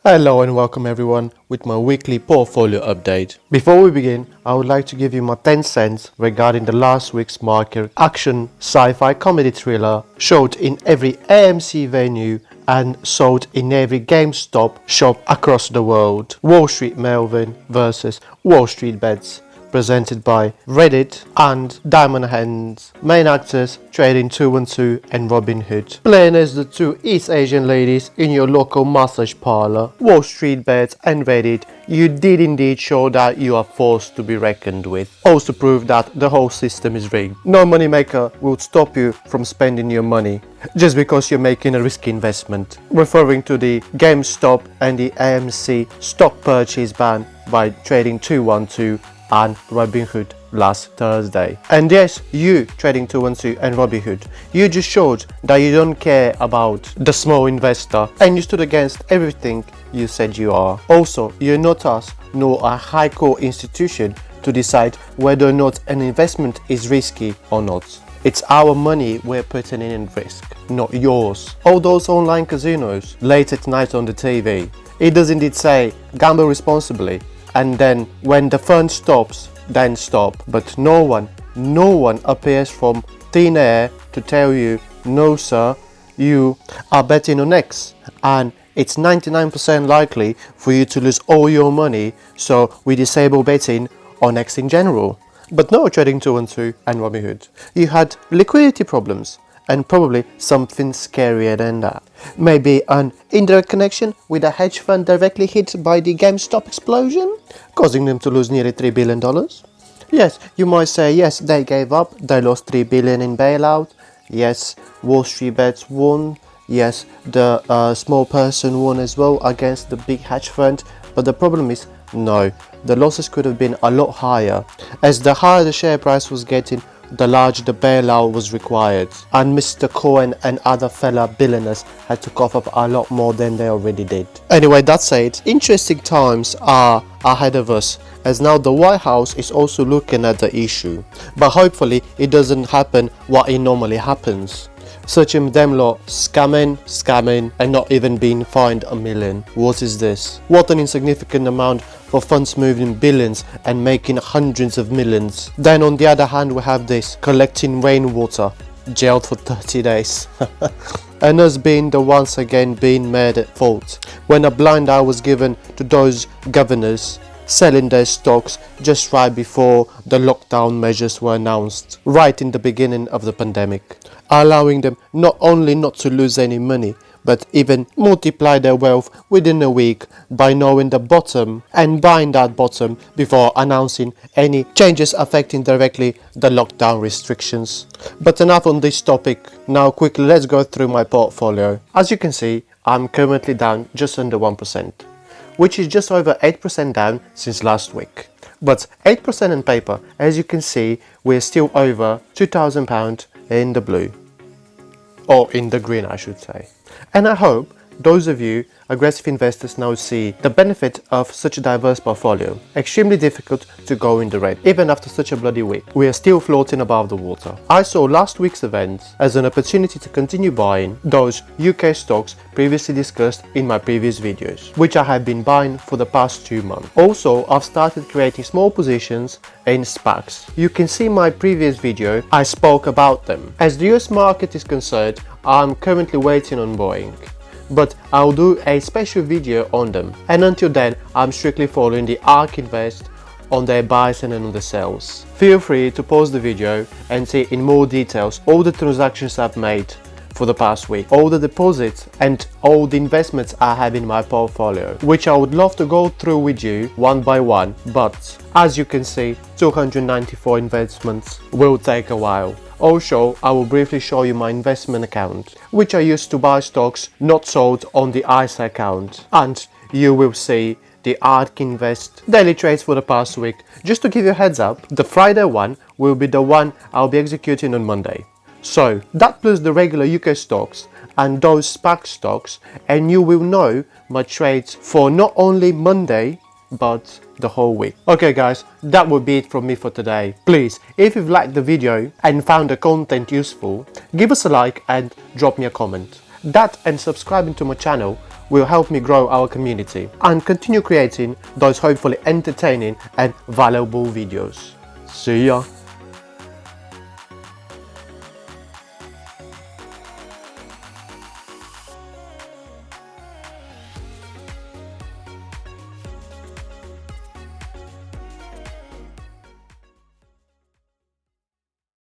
Hello and welcome everyone with my weekly portfolio update. Before we begin, I would like to give you my 10 cents regarding the last week's market action sci-fi comedy thriller showed in every AMC venue and sold in every Gamestop shop across the world. Wall Street Melvin versus Wallstreet Bets, presented by Reddit and Diamond Hands. Main actors TRADING212 and Robin Hood, playing as the two East Asian ladies in your local massage parlor. Wallstreet Bets and Reddit, you did indeed show that you are forced to be reckoned with. Also prove that the whole system is rigged. No moneymaker will stop you from spending your money just because you're making a risky investment. Referring to the GameStop and the AMC stock purchase ban by TRADING212 and Robinhood last Thursday. And yes, you TRADING212 and Robinhood, you just showed that you don't care about the small investor and you stood against everything you said you are. Also, you're not us nor a high court institution to decide whether or not an investment is risky or not. It's our money we're putting in risk, not yours. All those online casinos late at night on the TV, it does indeed say gamble responsibly, and then when the fun stops, then stop. But no one appears from thin air to tell you, no sir, you are betting on X and it's 99% likely for you to lose all your money, so we disable betting on X in general. But no, TRADING212 and Robinhood, you had liquidity problems and probably something scarier than that. Maybe an indirect connection with a hedge fund directly hit by the GameStop explosion, causing them to lose nearly $3 billion. Yes, you might say, yes, they gave up, they lost $3 billion in bailout. Yes, Wallstreet Bets won. Yes, the small person won as well against the big hedge fund. But the problem is, no, the losses could have been a lot higher. As the higher the share price was getting, the larger the bailout was required, and Mr. Cohen and other fellow billionaires had to cough up a lot more than they already did. Anyway, that said, interesting times are ahead of us, as now the White House is also looking at the issue, but hopefully it doesn't happen what it normally happens, such as them lot scamming and not even being fined $1 million. What is this? What an insignificant amount for funds moving billions and making hundreds of millions. Then on the other hand, we have this collecting rainwater, jailed for 30 days. And us being the once again being made at fault, when a blind eye was given to those governors selling their stocks just right before the lockdown measures were announced, right in the beginning of the pandemic, allowing them not only not to lose any money, but even multiply their wealth within a week by knowing the bottom and buying that bottom before announcing any changes affecting directly the lockdown restrictions. But enough on this topic. Now quickly let's go through my portfolio. As you can see, I'm currently down just under 1%, which is just over 8% down since last week. But 8% on paper, as you can see, we're still over £2,000 in the blue. Or in the green, I should say. And I hope those of you aggressive investors now see the benefit of such a diverse portfolio. Extremely difficult to go in the red, even after such a bloody week. We are still floating above the water. I saw last week's events as an opportunity to continue buying those UK stocks previously discussed in my previous videos, which I have been buying for the past 2 months. Also, I've started creating small positions in SPACs. You can see my previous video, I spoke about them. As the US market is concerned, I'm currently waiting on Boeing, but I'll do a special video on them, and until then I'm strictly following the ARK Invest on their buys and on the sells. Feel free to pause the video and see in more details all the transactions I've made for the past week, all the deposits and all the investments I have in my portfolio, which I would love to go through with you one by one, but as you can see, 294 investments will take a while. Also, I will briefly show you my investment account, which I use to buy stocks not sold on the ISA account, and you will see the ARK Invest daily trades for the past week. Just to give you a heads up, the Friday one will be the one I'll be executing on Monday. So that plus the regular UK stocks and those SPAC stocks, and you will know my trades for not only Monday but the whole week. Okay guys, that would be it from me for today. Please, if you've liked the video and found the content useful, give us a like and drop me a comment. That and subscribing to my channel will help me grow our community and continue creating those hopefully entertaining and valuable videos. See ya!